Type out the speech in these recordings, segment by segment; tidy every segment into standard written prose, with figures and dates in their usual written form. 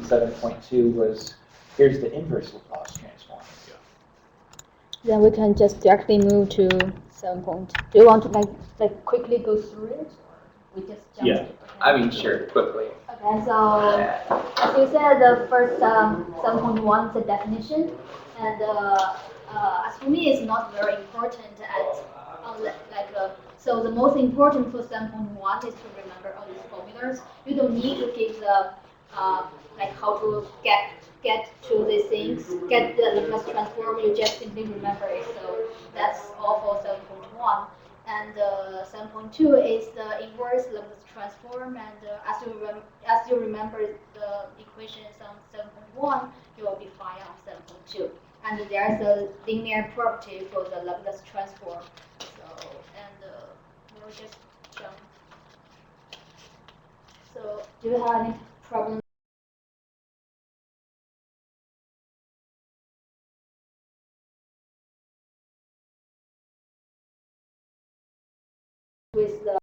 in 7.2 was, here's the inverse Laplace transform. Then we can just directly move to 7 point. Do you want to like quickly go through it? Or we just jump Yeah. to it? I mean, sure, quickly. Okay, so as you said, the first 7.1 is the definition, and as for me, it's not very important so the most important for 7.1 is to remember all these formulas. You don't need to give the like how to get to these things, get the Laplace transform. You just simply remember it. So that's all for 7.1. And 7.2 is the inverse Laplace transform. And as you remember the equations on 7.1, you will be fine on 7.2. And there's a linear property for the Laplace transform. So we'll just jump. So do you have any problem with the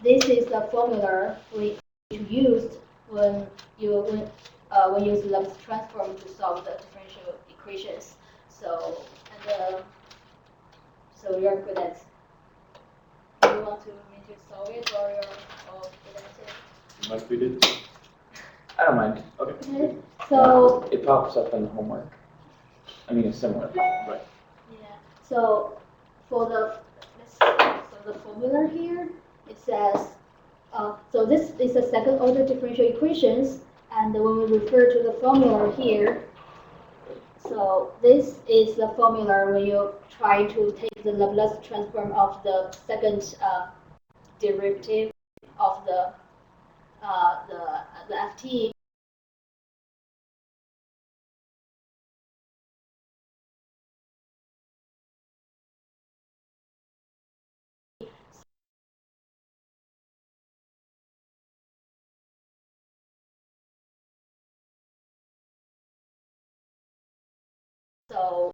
this is the formula we used when when you use Laplace transform to solve the differential equations. So so you're good at. Do you want me to solve it or you're good at it? Must be did. I don't mind. Okay. So It pops up in the homework. I mean, a similar problem, but yeah. So for the let's see, so the formula here it says so this is the second order differential equations, and when we refer to the formula here, so this is the formula when you try to take the Laplace transform of the second derivative of the ft. So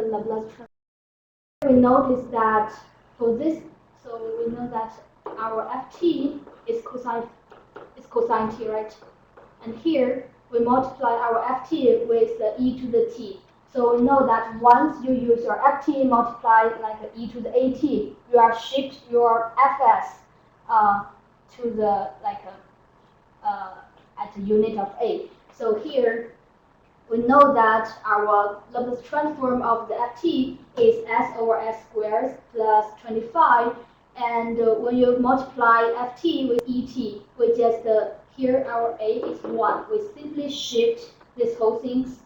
the Laplace transform. We notice that for this, so we know that our ft is cosine t, right? And here we multiply our ft with the e to the t. So we know that once you use your ft multiplied like e to the at, you are shift your fs to the like at the unit of a. So here we know that our Laplace transform of the ft is s over s squared plus 25. And when you multiply ft with et, we just here our a is 1. We simply shift this whole things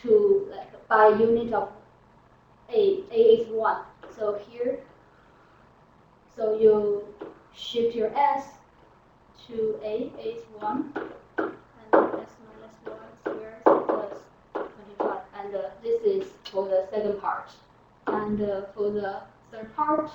to like by unit of a. A is 1. So here, so you shift your s to a is 1. And s minus 1 squared plus 25. And this is for the second part. And for the third part,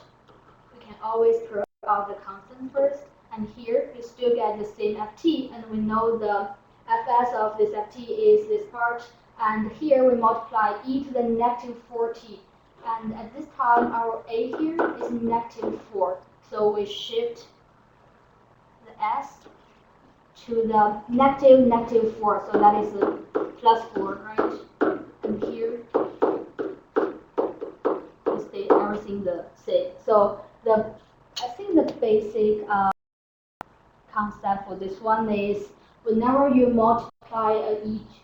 we can always prove out the constant first. And here you still get the same ft, and we know the fs of this ft is this part. And here we multiply e to the negative 4t. And at this time, our a here is negative 4. So we shift the s to the negative 4. So that is plus 4, right? And here we stay everything the same. So I think the basic concept for this one is whenever you multiply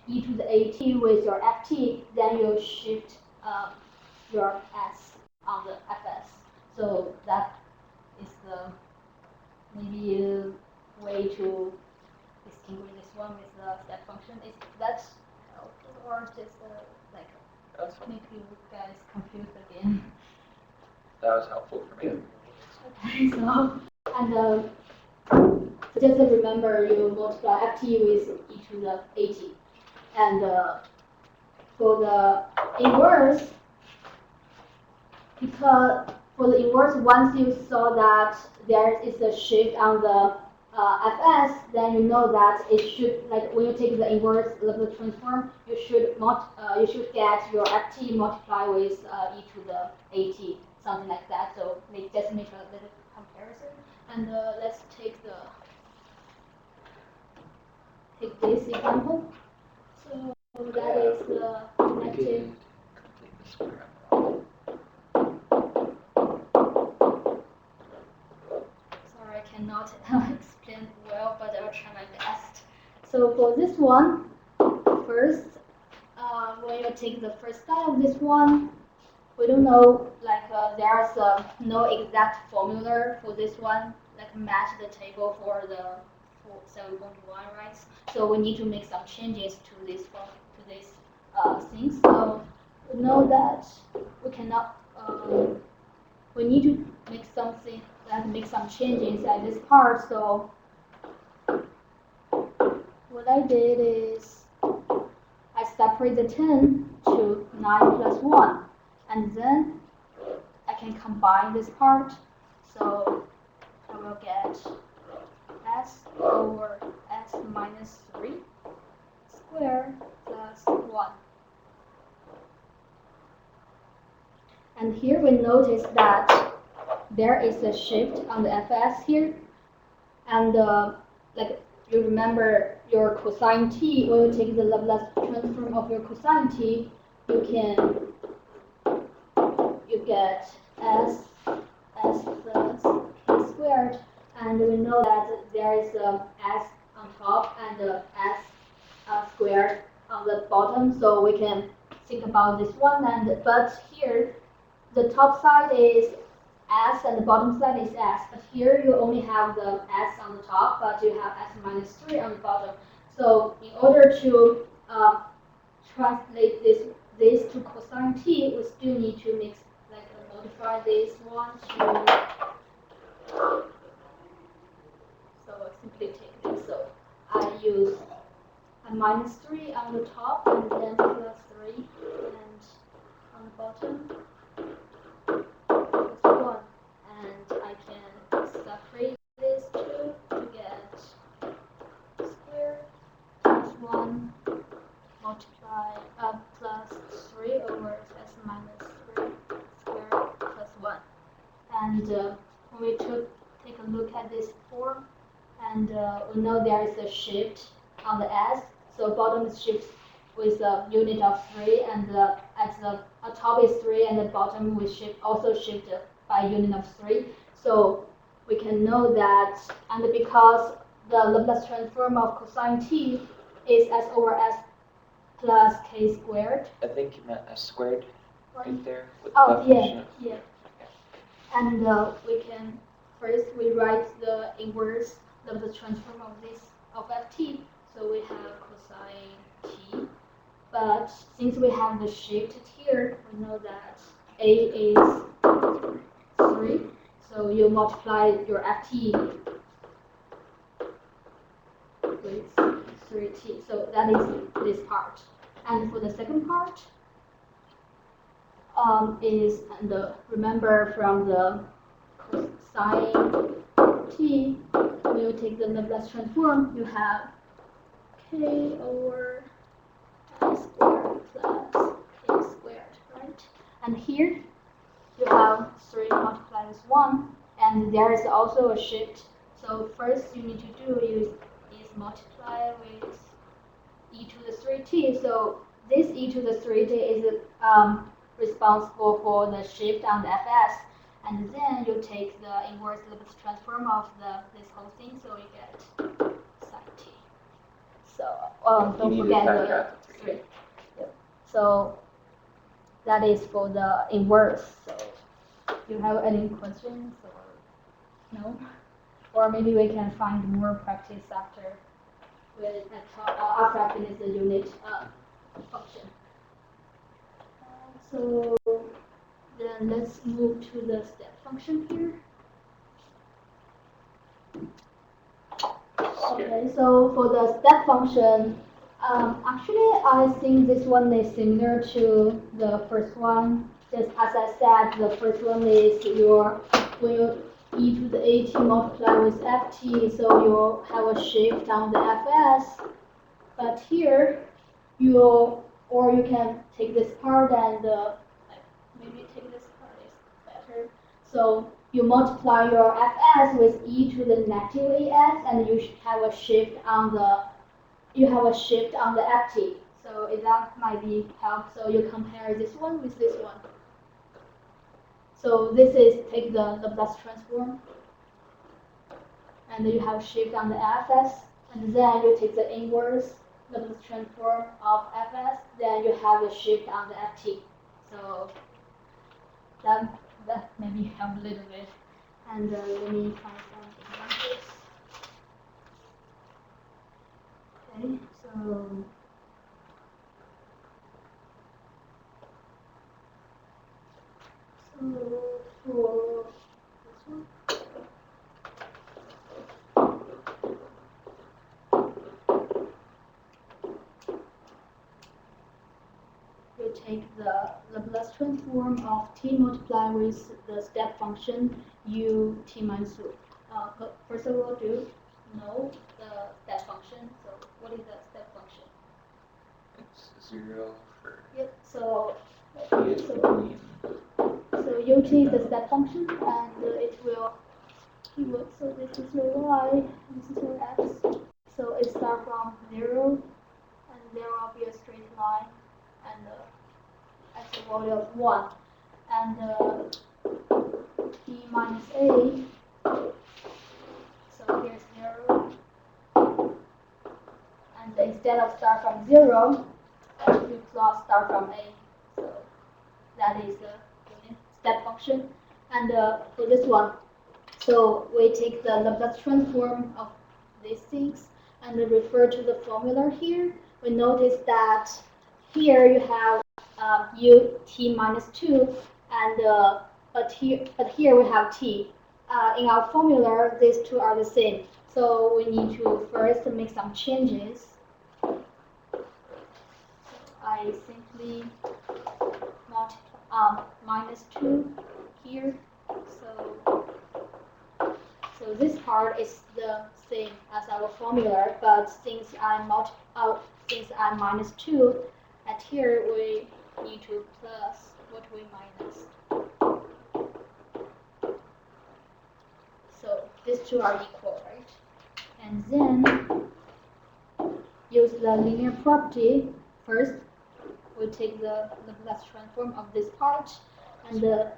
e to the at with your ft, then you shift your s on the fs. So that is the maybe a way to distinguish this one with the step function. Is that helpful or just like make you guys confused again? That was helpful for me. Okay, so and just remember you multiply ft with e to the at. And for the inverse, because for the inverse, once you saw that there is a shift on the fs, then you know that it should, like when you take the inverse Laplace transform, you should get your ft multiply with e to the at, something like that. So just make a little comparison. And let's take this example. So that is the negative. Sorry, I cannot explain well, but I'll try my best. So for this one, first, when you take the first side of this one, we don't know, like there's no exact formula for this one, like match the table for the 7.1, right? So we need to make some changes to this things. So we know that we cannot. We need to make something make some changes at this part. So what I did is I separate the 10 to 9 plus 1, and then I can combine this part. So I will get s over s minus 3 squared plus 1. And here we notice that there is a shift on the fs here. And like you remember your cosine t, when you take the Laplace transform of your cosine t, you get s plus k squared. And we know that there is a s on top and a s squared on the bottom, so we can think about this one. And but here the top side is s and the bottom side is s, but here you only have the s on the top, but you have s minus 3 on the bottom. So in order to translate this to cosine t, we still need to mix, like modify this one to. So I simply take this. So I use a minus 3 on the top and then plus 3, and on the bottom plus 1. And I can separate these two to get square plus 1 multiply plus minus 3 squared plus 1. And when we take a look at this form, and we know there is a shift on the s, so bottom is shift with a unit of 3, and at the top is 3, and the bottom we also shift by unit of 3. So we can know that, and because the Laplace transform of cosine t is s over s plus k squared. I think you meant s squared right there with Oh, the definition. yeah. And we can first we write the inverse of the transform of this of ft. So we have cosine t. But since we have the shift here, we know that a is 3. So you multiply your ft with 3t. So that is this part. And for the second part, is, and remember from the cosine t, when you take the Laplace transform, you have k over I squared plus k squared, right? And here you have 3 multiplied with 1, and there is also a shift. So first you need to do is multiply with e to the 3t. So this e to the 3t is responsible for the shift on the fs, and then you take the inverse Laplace transform of this whole thing, so you get sine t. So don't forget the 3. Yep. So that is for the inverse. So do you have any questions or no? Or maybe we can find more practice after after I finish the unit function. So then let's move to the step function here. Okay, so for the step function, actually I think this one is similar to the first one. Just as I said, the first one is when you e to the at multiply with ft, so you have a shift on the fs. But here, you can take this part and maybe take this part is better. So you multiply your fs with e to the negative as, and you have a shift on the ft. So that might be help. So you compare this one with this one. So this is take the Laplace transform, and you have shift on the fs, and then you take the inverse Laplace transform of fs, then you have a shift on the ft. So that maybe help a little bit. And let me find some examples. Okay, so for this one. You take the Laplace transform of t multiplied with the step function u t minus 2. First of all, do you know the step function? So what is the step function? It's 0 for Yep. So t is between. So ut is the step function, and it will. So this is your y, this is your x. So it starts from 0, and there will be a straight line, and at the value of 1, and t minus a. So here's 0, and instead of start from 0, you plot start from a. So that is the step function. And for this one, so we take the Laplace transform of these things and refer to the formula here. We notice that here you have ut minus 2, and but here we have t. In our formula, these two are the same. So we need to first make some changes. I simply multiply minus 2 here. So this part is the same as our formula, but since I'm minus 2, at here we need to plus these two are equal, right? And then use the linear property. First, we take the Laplace transform of this part, and here,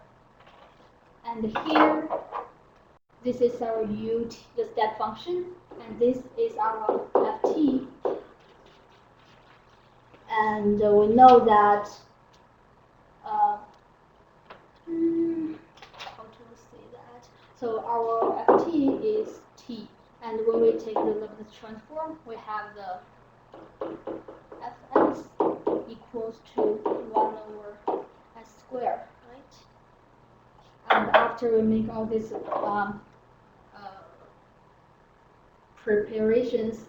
this is our ut, the step function, and this is our ft. And we know that how to say that? So our ft is t, and when we take the Laplace transform, we have the fs equals to 1 over s squared, right? And after we make all these preparations,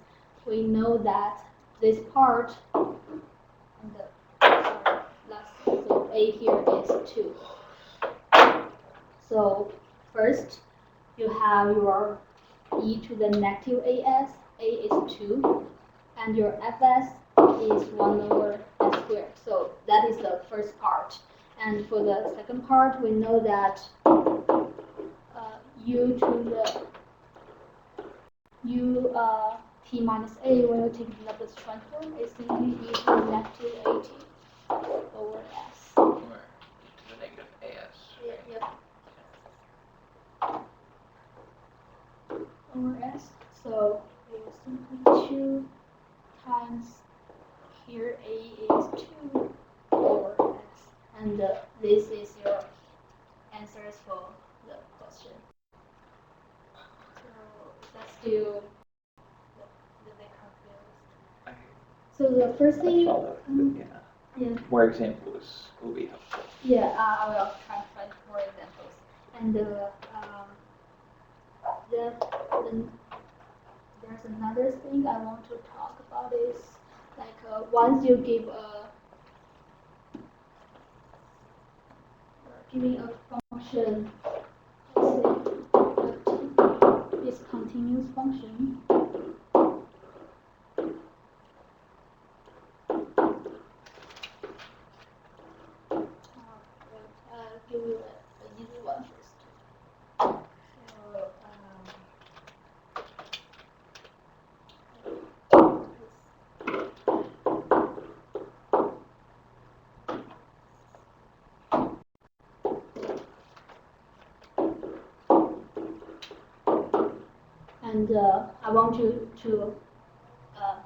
we know that this part, and so a here is 2. So first, you have your e to the negative as, a is 2, and your fs is 1 over s squared. So that is the first part. And for the second part, we know that u to the t minus a, when we take the Laplace transform, is simply e to the negative at over s. Or to the negative as. Yeah. Over s. So it is simply 2 times here a is 2 over s. And this is your answers for the question. So that's still the bit confused. So the first thing, Yeah. More examples will be helpful. yeah, I will try to find more examples. And there's another thing I want to talk about is like once you give giving a function, let's say this continuous function. Give you an easy one first. And I want you to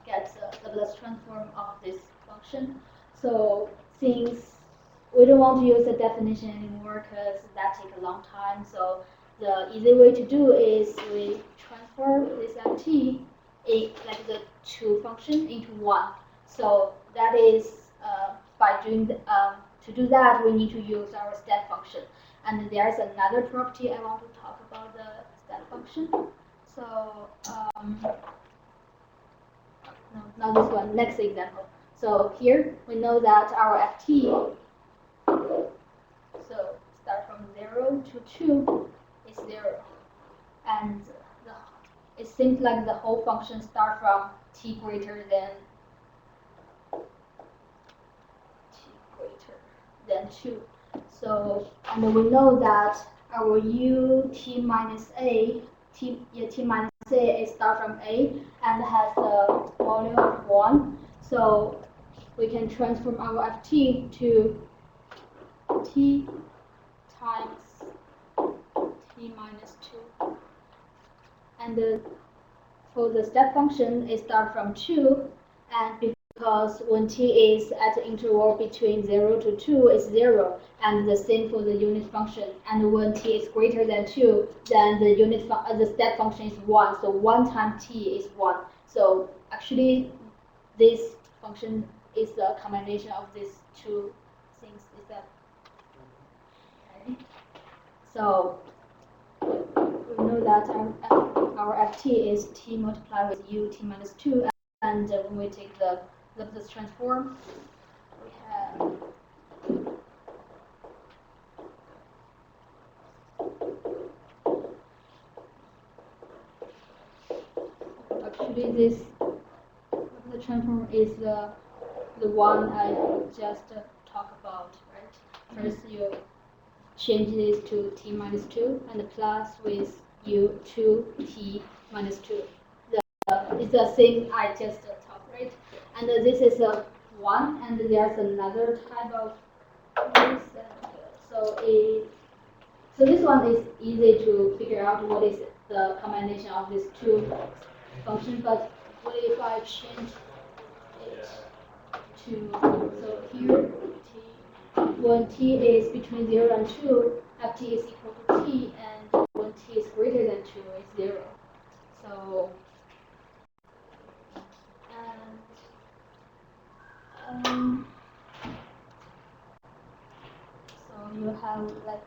get the Laplace transform of this function. So since we don't want to use the definition anymore because that takes a long time, so the easy way to do is we transform this ft, like the two function, into one. So that is by doing to do that, we need to use our step function. And there's another property I want to talk about the step function. So no, not this one. Next example. So here we know that our ft, so start from 0 to 2 is 0, and it seems like the whole function start from t greater than 2. So, and we know that our u t minus a, t minus a is start from a and has a volume of 1. So we can transform our ft to t times t minus 2. And for the step function, it starts from 2, and because when t is at the interval between 0 to 2, it's 0, and the same for the unit function. And when t is greater than 2, then the step function is 1. So 1 times t is 1. So actually, this function is the combination of these two things. Is that okay? So we know that our ft is t multiplied with u t minus 2, and when we take the Laplace transform, we have actually this Laplace transform is the one I just talked about, right? First you change this to t minus 2 and plus with u2t minus 2. It's the same I just talked, right? And this is a 1, and there's another type of this. So this one is easy to figure out what is the combination of these two functions. But what if I change it to, so here when t is between 0 and 2, ft is equal to t, and when t is greater than 2 is 0. So and so you have like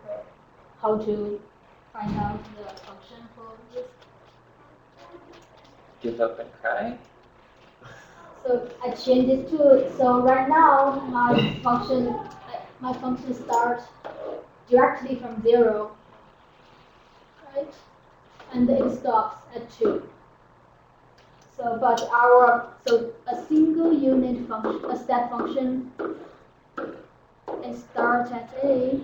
how to find out the function for this. Give up and cry? So I change it to, so right now my function starts directly from 0, right? And it stops at 2. So but a single unit function, a step function, it starts at A.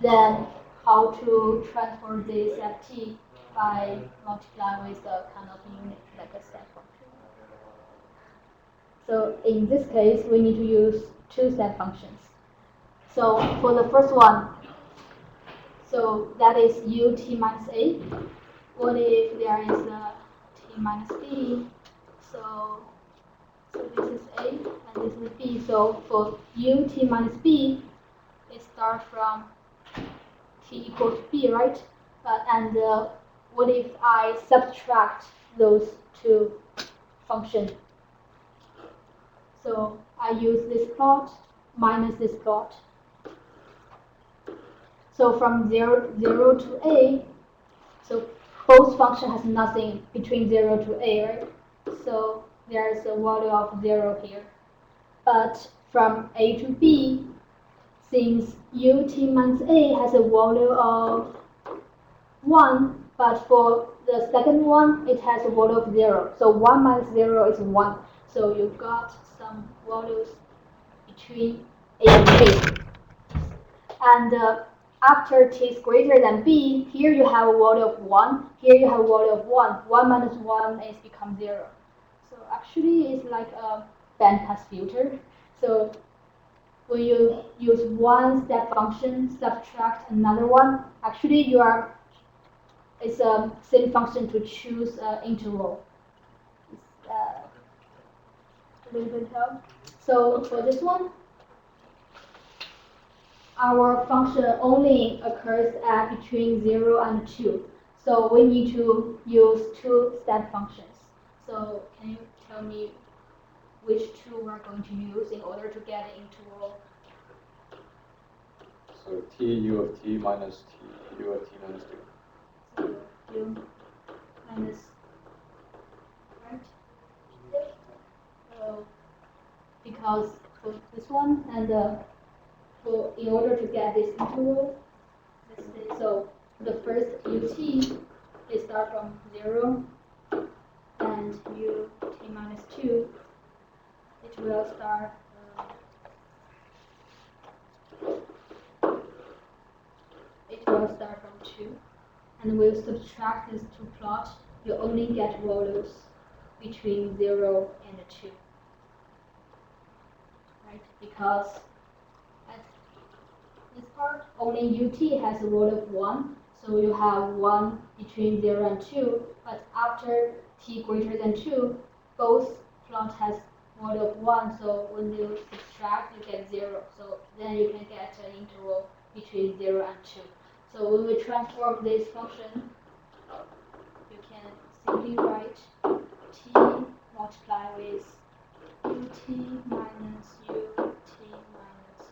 Then how to transform this at t by multiplying with the kind of unit, like a step function. So in this case, we need to use two step functions. So for the first one, so that is ut minus a. What if there is a t minus b? So this is a and this is b. So for ut minus b, it starts from t equals b, right? And what if I subtract those two functions? So I use this plot minus this plot. So from 0 to a, so both function has nothing between 0 to a, right? So there's a value of 0 here. But from a to b, since ut minus a has a value of 1, but for the second one, it has a value of 0. So 1 minus 0 is 1. So you got some values between a and b. And after t is greater than b, here you have a value of 1. Here you have a value of 1. 1 minus 1 is become 0. So actually, it's like a bandpass filter. So when you use one step function, subtract another one, actually it's a same function to choose interval. It's a little bit help. So for this one, our function only occurs at between 0 and 2. So we need to use two step functions. So can you tell me which two we're going to use in order to get an interval? So t u of t minus t u of t minus 2. So u minus, right? So because for this one and in order to get this interval, so the first ut is start from 0 and ut minus 2, it will start from 2, and we'll subtract these two plots. You only get values between 0 and 2, right? Because at this part, only ut has a value of 1, so you have 1 between 0 and 2, but after t greater than 2, both plots has value of 1, so when you subtract, you get 0. So then you can get an interval between 0 and 2. So when we transform this function, you can simply write t multiply with ut minus ut minus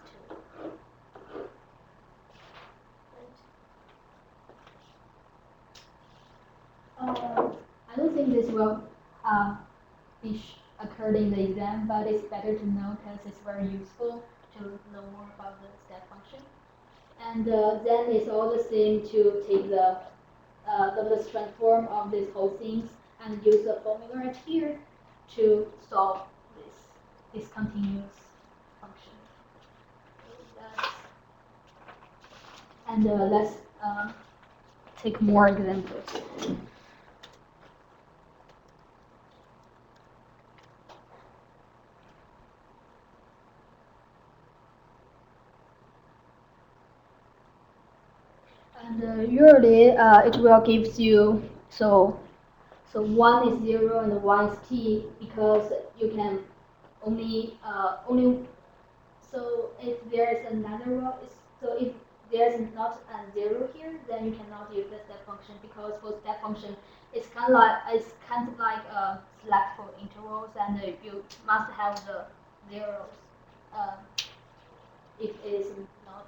2. I don't think this will be occurred in the exam, but it's better to know because it's very useful to know more about the step function. And then it's all the same to take the Laplace transform of these whole things and use the formula right here to solve this discontinuous function. And let's take more examples. And usually it will gives you so 1 is 0 and 1 is t because you can only so if there is another row so if there's not a 0 here then you cannot use the step function because for step function it's kind of like select for intervals and you must have the zeros if it is not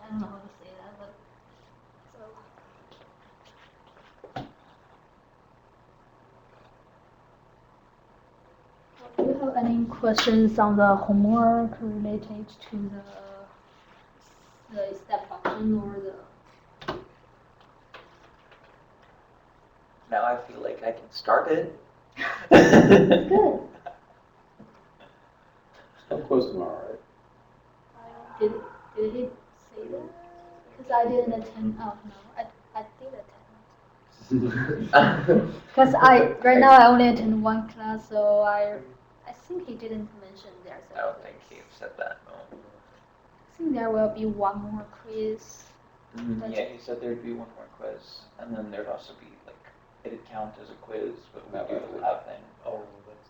I don't know how to say that but so. Do you have any questions on the homework related to the step function or the? Now I feel like I can start it. Good. Stop quiz tomorrow, right? Did he say that? Because I didn't attend. Oh no, I did attend. Because right now I only attend one class, so I think he didn't mention there's a I don't quiz. think he said that, no. I think there will be one more quiz. Yeah, he said there'd be one more quiz, and then there'd also be, like, it'd count as a quiz, but we do have thing. Oh, that's.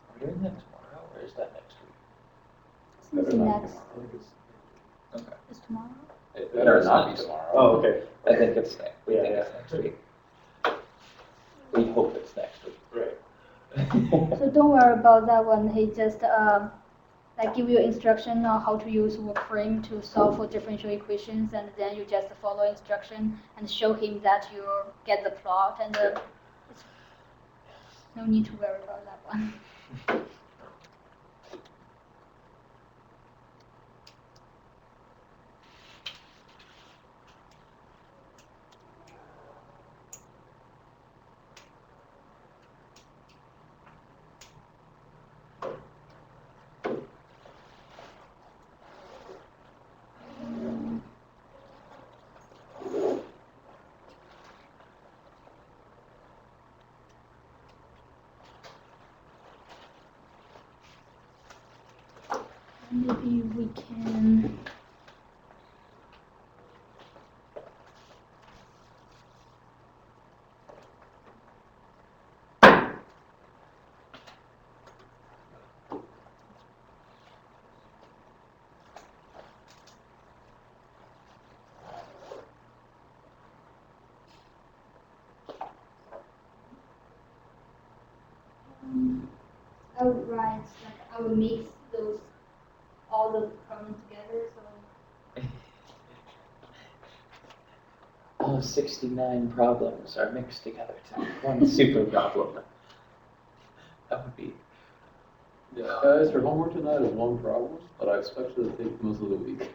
Are we doing that tomorrow, or is that next week? I think it's next. I think it's. Okay. It's tomorrow. It better not be tomorrow. Oh, okay. I think it's next, we think Yeah, it's next week. We hope it's next week. Right. So don't worry about that one. He just like give you instruction on how to use workframe to solve for differential equations, and then you just follow instruction and show him that you get the plot, and it's no need to worry about that one. Maybe we can. I would write like I would mix those all the problems together. So All 69 problems are mixed together to make one super problem. That would be. Yeah, guys, your homework tonight is one problem, but I expect you to take most of the week.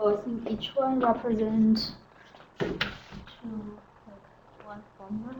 So I think each one represents one formula.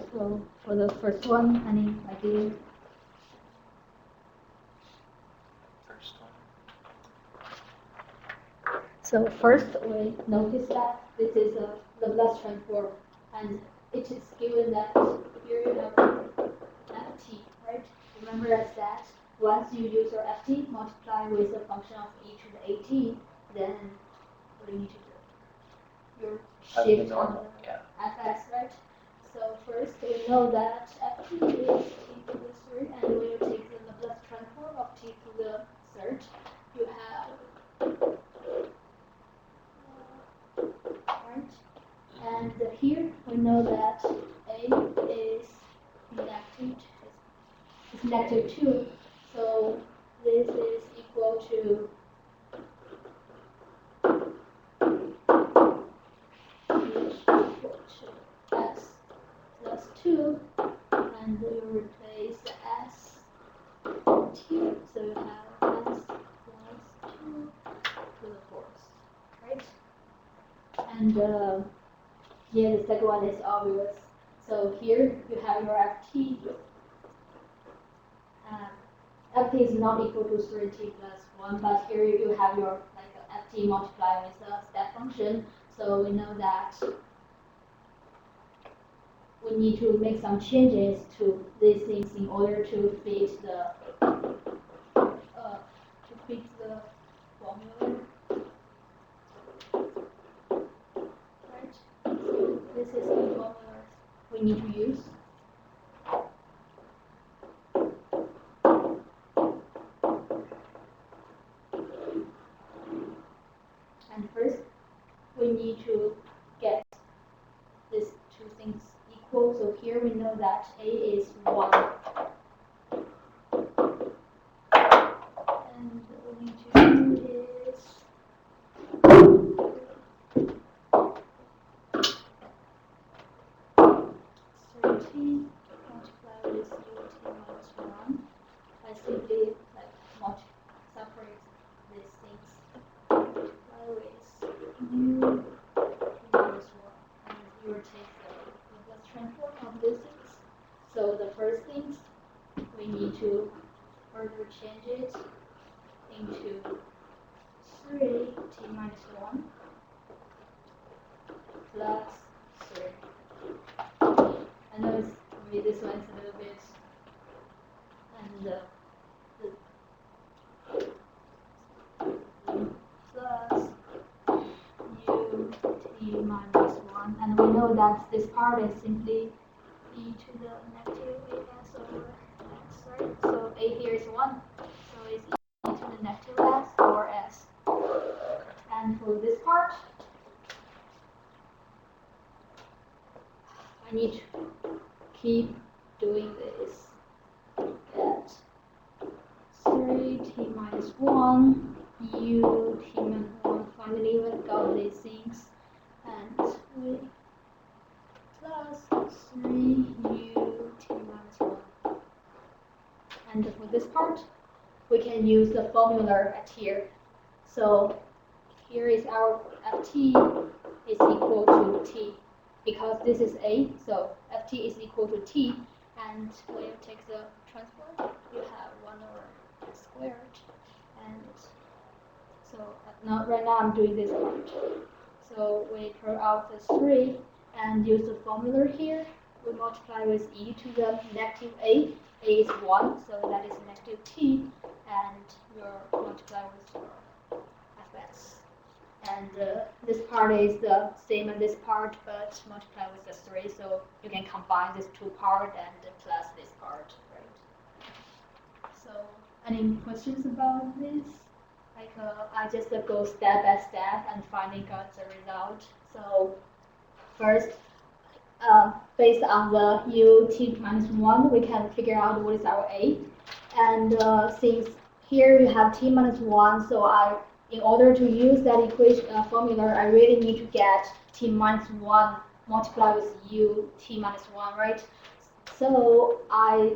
So So for the first one, any idea? First one. So first, we notice that this is a Laplace transform, and it is given that here you have ft, right? Remember I said once you use your ft multiply with a function of e to the at, then what do you need to do? Your Have the shift on normal, the yeah. fx, right? So first we know that ft is t to the 3, and when you take the Laplace transform of t to the third, you have right? And here we know that a is negative 2, so this is equal to s plus 2, and you replace the s here, so you have s plus 2 to the fourth, right? And yeah, the second one is obvious. So here you have your ft. Ft is not equal to 3t plus 1, but here you have your ft multiplied with a step function. So we know that we need to make some changes to these things in order to fit the formula. Right? So this is the formula we need to use. And first, we need to get these two things equal. So here we know that a is 1. And what we need to do is multiplied with ut minus 1. I simply separate these things multiply with u minus 1, and you will take the Laplace transform of these things. So the first things we need to further change it into 3t minus 1 plus 3. I know it's, maybe this one's a little bit, and plus ut minus 1, and we know that this part is simply e to the negative as over x, right? So a here is 1, so it's e to the negative s over s. And for this part, I need to keep doing this. Get 3t minus 1, ut minus 1. Finally, we got these things, and we plus 3ut minus 1. And for this part, we can use the formula at here. So here is our ft is equal to t, because this is a, so ft is equal to t, and when you take the transform, you have 1 over squared, and so now right now I'm doing this part. So we pull out the 3 and use the formula here. We multiply with e to the negative a. A is 1, so that is negative t, and you multiply with your fs. And this part is the same as this part, but multiply with the 3, so you can combine these two parts and plus this part, right? So, any questions about this? Like, I just go step by step and finally got the result. So, first, based on the u t minus 1, we can figure out what is our a. And since here you have t minus 1, so in order to use that equation formula, I really need to get t minus 1 multiplied with u t minus 1, right? So I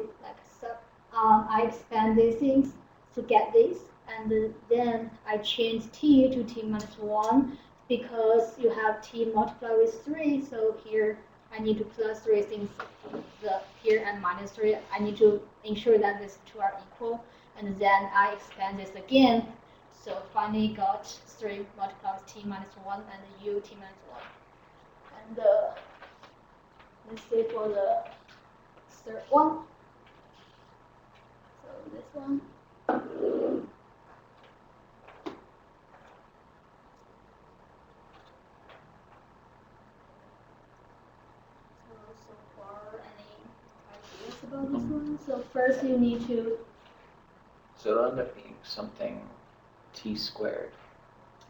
expand these things to get this, and then I change t to t minus 1 because you have t multiplied with 3, so here I need to plus 3 since here and minus 3. I need to ensure that these two are equal, and then I expand this again. So finally got 3 multiplied with t minus 1 and u t minus 1. And let's see for the third one. So this one. So far, any ideas about this one? So first you need to. So it'll end up being something t squared.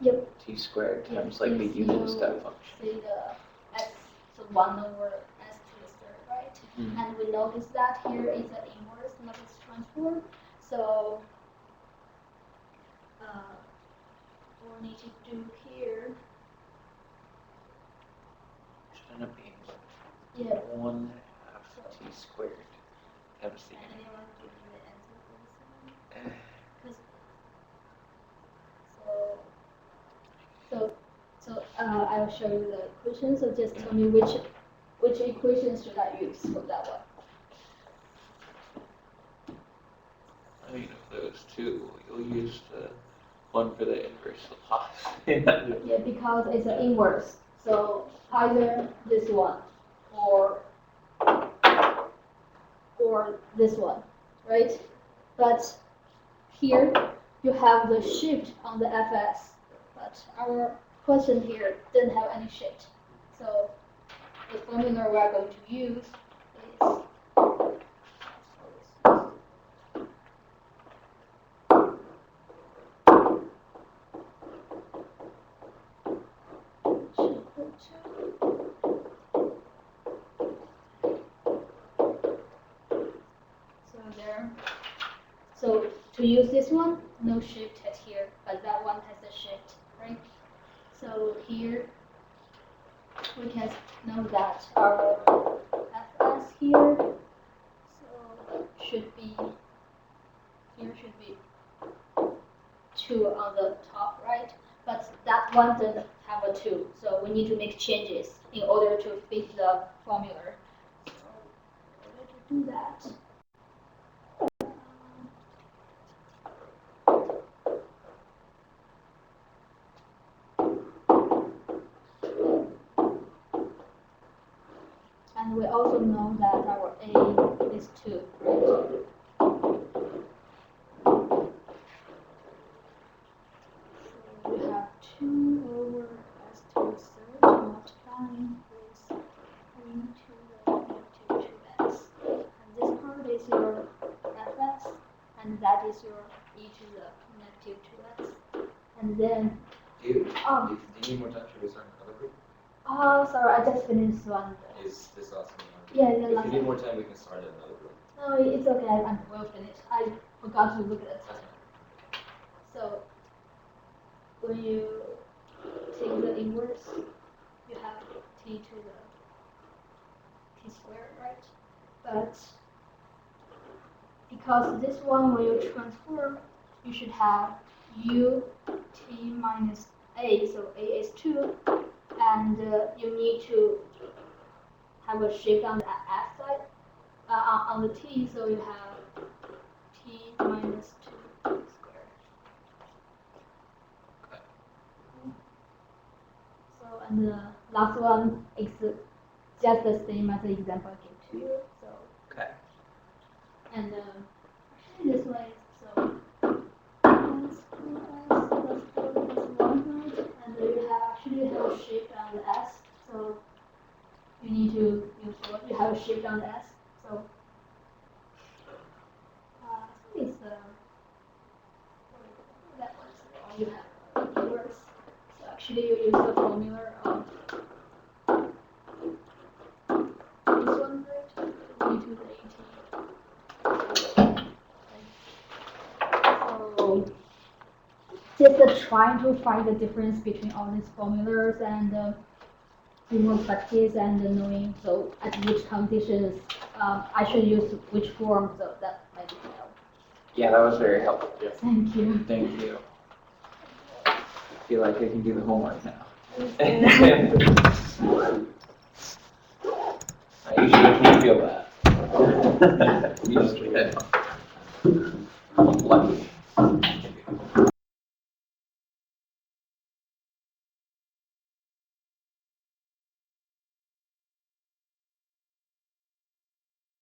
Yep. T squared times like the Yes, unit step function. Say the s, so 1 over s to the third, right? Mm. And we notice that here is an inverse Laplace transform. So what we need to do here. Should end up being Yeah. 1 half t squared times the And unit. anyone give me the answer for this one? Eh, 'Cause- So I'll show you the equation. So just tell me which equations should I use for that one. I mean, of those two, you'll use the one for the inverse Laplace. Yeah, because it's an inverse. So either this one or this one, right? But here you have the shift on the fs, but our question here didn't have any shift. So the formula we are going to use is So to use this one, no shift at here, but that one has a shift, right? So here we can know that our fs here, so should be 2 on the top, right? But that one doesn't have a 2, so we need to make changes in order to fit the formula. So in order to do that, and we also know that our a is 2, right? So we have 2 over s to the third multiplying with e to the negative 2s. And this part is your fs, and that is your e to the negative 2s. And then, Do you need more time to restart another group? sorry, I just finished one. Is this last one? Yeah, the If last you need one. more time, we can start another group. No, it's okay, I'm well finished. I forgot to look at the time. So, when you take the inverse, you have t to the t squared, right? But because this one, when you transform, you should have u t minus a, so a is 2, and you need to have a shift on the f side, on the t, so you have t minus 2. and the last one is just the same as the example I gave to you. So, Okay. and actually this one is so. S plus 4 plus 1, right? And you have a shape on the S, so you need to use what you have a shape on the S. So I think it's that one's all you have keywords. So actually you use the formula of this one, right? E to the AT. So just trying to find the difference between all these formulas and human practice and knowing so at which conditions I should use which form, so that might be helpful. Yeah, that was very helpful. Thank you. Thank you. I feel like I can do the homework now. I usually can't feel that. Usually I don't. Lucky.